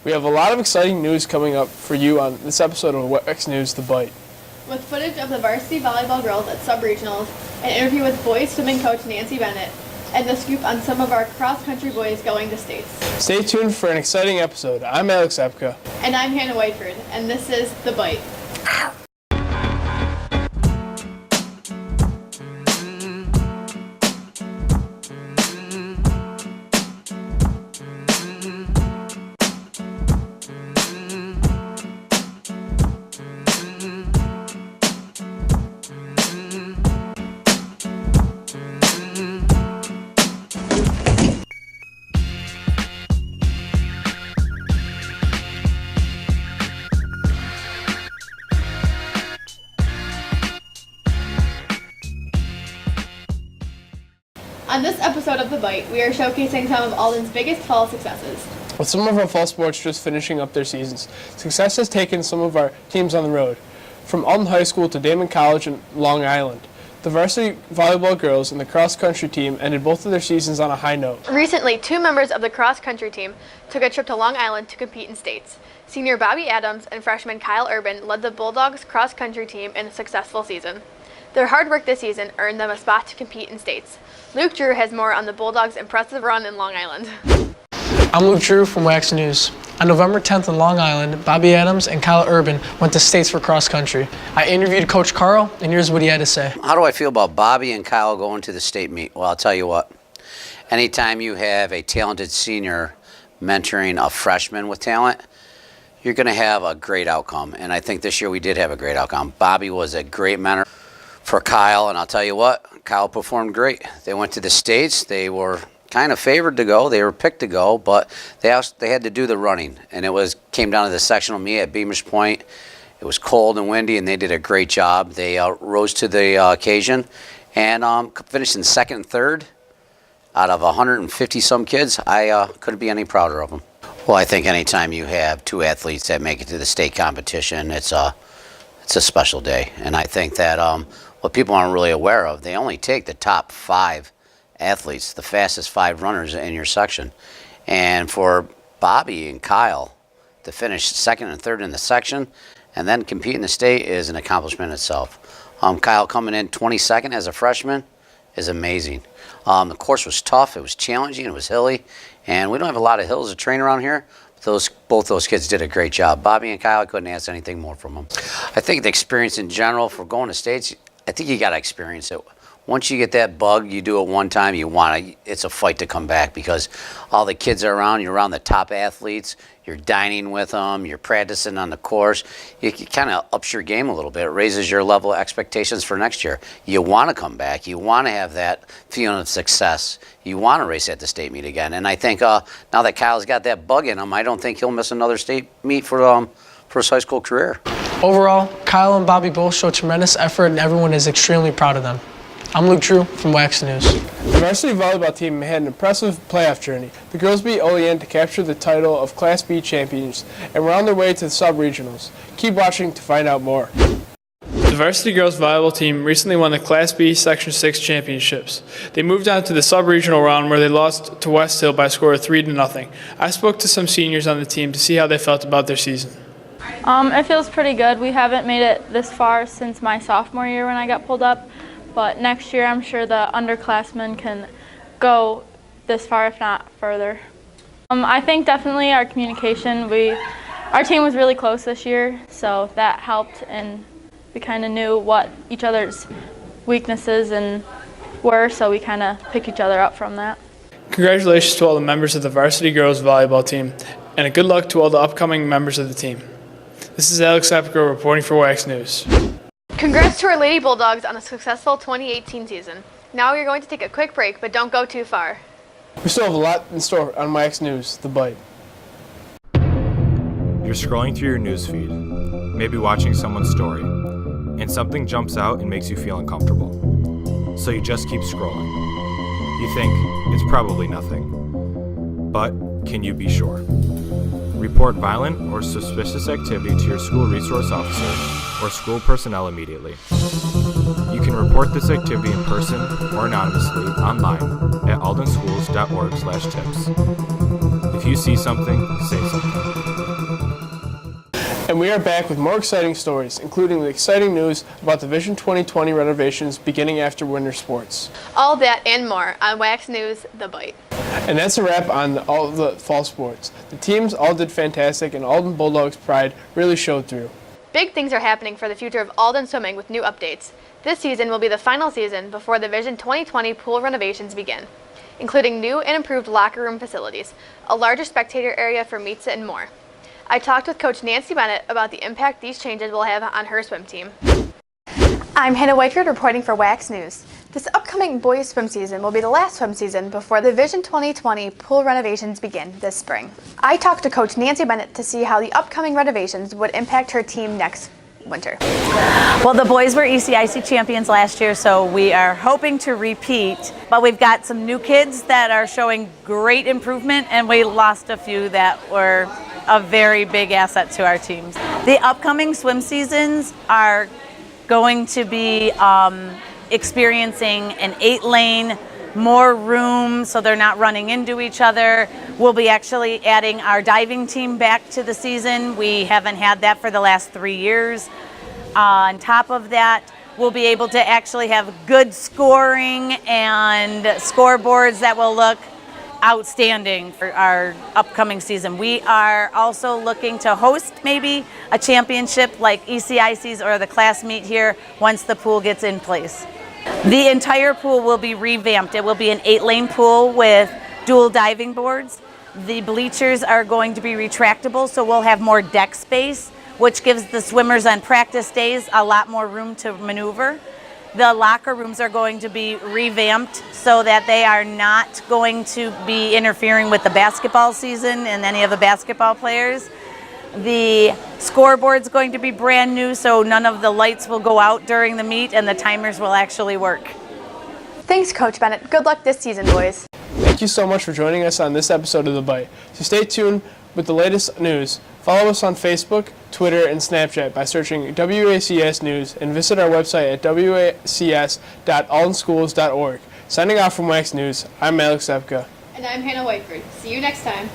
We have a lot of exciting news coming up for you on this episode of WX News The Bite. With footage of the varsity volleyball girls at sub-regionals, an interview with boys swimming coach Nancy Bennett, and the scoop on some of our cross-country boys going to states. Stay tuned for an exciting episode. I'm Alex Ep.2. And I'm Hannah Whiteford, and this is The Bite. On this episode of The Bite, we are showcasing some of Alden's biggest fall successes. With some of our fall sports just finishing up their seasons, success has taken some of our teams on the road. From Alden High School to Damon College and Long Island, the varsity volleyball girls and the cross-country team ended both of their seasons on a high note. Recently, 2 members of the cross-country team took a trip to Long Island to compete in states. Senior Bobby Adams and freshman Kyle Urban led the Bulldogs cross-country team in a successful season. Their hard work this season earned them a spot to compete in states. Luke Drew has more on the Bulldogs' impressive run in Long Island. I'm Luke Drew from WX News. On November 10th in Long Island, Bobby Adams and Kyle Urban went to states for cross country. I interviewed Coach Carl, and here's what he had to say. How do I feel about Bobby and Kyle going to the state meet? Well, I'll tell you what. Anytime you have a talented senior mentoring a freshman with talent, you're going to have a great outcome. And I think this year we did have a great outcome. Bobby was a great mentor for Kyle, and I'll tell you what, Kyle performed great. They went to the states. They were kind of favored to go. They were picked to go, but they had to do the running, and it came down to the sectional meet at Beamish Point. It was cold and windy, and they did a great job. They rose to the occasion and finished in second and third out of 150-some kids. I couldn't be any prouder of them. Well, I think anytime you have 2 athletes that make it to the state competition, it's a special day, and I think that what people aren't really aware of, they only take the top 5 athletes, the fastest 5 runners in your section. And for Bobby and Kyle to finish second and third in the section and then compete in the state is an accomplishment itself. Kyle coming in 22nd as a freshman is amazing. The course was tough, it was challenging, it was hilly, and we don't have a lot of hills to train around here. Both those kids did a great job. Bobby and Kyle, I couldn't ask anything more from them. I think the experience in general for going to states, I think you got to experience it. Once you get that bug, you do it one time, it's a fight to come back because all the kids are around, you're around the top athletes, you're dining with them, you're practicing on the course. It kind of ups your game a little bit. It raises your level of expectations for next year. You want to come back. You want to have that feeling of success. You want to race at the state meet again. And I think now that Kyle's got that bug in him, I don't think he'll miss another state meet for his high school career. Overall, Kyle and Bobby both showed tremendous effort, and everyone is extremely proud of them. I'm Luke Drew from WX News. The varsity volleyball team had an impressive playoff journey. The girls beat Olean to capture the title of Class B champions and were on their way to the sub-regionals. Keep watching to find out more. The varsity girls volleyball team recently won the Class B Section 6 championships. They moved on to the sub-regional round where they lost to West Hill by a score of 3-0. I spoke to some seniors on the team to see how they felt about their season. It feels pretty good. We haven't made it this far since my sophomore year when I got pulled up. But next year, I'm sure the underclassmen can go this far, if not further. I think definitely our communication, our team was really close this year, so that helped, and we kind of knew what each other's weaknesses were, so we kind of picked each other up from that. Congratulations to all the members of the varsity girls volleyball team, and a good luck to all the upcoming members of the team. This is Alex Ep.2 reporting for WX News. Congrats to our Lady Bulldogs on a successful 2018 season. Now we're going to take a quick break, but don't go too far. We still have a lot in store on WX News, The Bite. You're scrolling through your newsfeed, maybe watching someone's story, and something jumps out and makes you feel uncomfortable. So you just keep scrolling. You think it's probably nothing. But can you be sure? Report violent or suspicious activity to your school resource officer or school personnel immediately. You can report this activity in person or anonymously online at aldenschools.org/tips. If you see something, say something. And we are back with more exciting stories, including the exciting news about the Vision 2020 renovations beginning after winter sports. All that and more on Wax News, The Bite. And that's a wrap on all the fall sports. The teams all did fantastic, and Alden Bulldogs' pride really showed through. Big things are happening for the future of Alden swimming with new updates. This season will be the final season before the Vision 2020 pool renovations begin, including new and improved locker room facilities, a larger spectator area for meets and more. I talked with Coach Nancy Bennett about the impact these changes will have on her swim team. I'm Hannah Whiteford reporting for Wax News. This upcoming boys swim season will be the last swim season before the Vision 2020 pool renovations begin this spring. I talked to Coach Nancy Bennett to see how the upcoming renovations would impact her team next winter. Well, the boys were ECIC champions last year, so we are hoping to repeat. But we've got some new kids that are showing great improvement, and we lost a few that were a very big asset to our teams. The upcoming swim seasons are going to be experiencing an 8-lane, more room so they're not running into each other. We'll be actually adding our diving team back to the season. We haven't had that for the last 3 years. On top of that, we'll be able to actually have good scoring and scoreboards that will look outstanding for our upcoming season. We are also looking to host maybe a championship like ECIC's or the class meet here once the pool gets in place. The entire pool will be revamped. It will be an 8-lane pool with dual diving boards. The bleachers are going to be retractable, so we'll have more deck space, which gives the swimmers on practice days a lot more room to maneuver. The locker rooms are going to be revamped so that they are not going to be interfering with the basketball season and any of the basketball players. The scoreboard's going to be brand new, so none of the lights will go out during the meet and the timers will actually work. Thanks, Coach Bennett. Good luck this season, boys. Thank you so much for joining us on this episode of The Bite. So stay tuned with the latest news. Follow us on Facebook, Twitter, and Snapchat by searching WACS News, and visit our website at wacs.aldenschools.org. Signing off from Wax News, I'm Alex Epka. And I'm Hannah Whiteford. See you next time.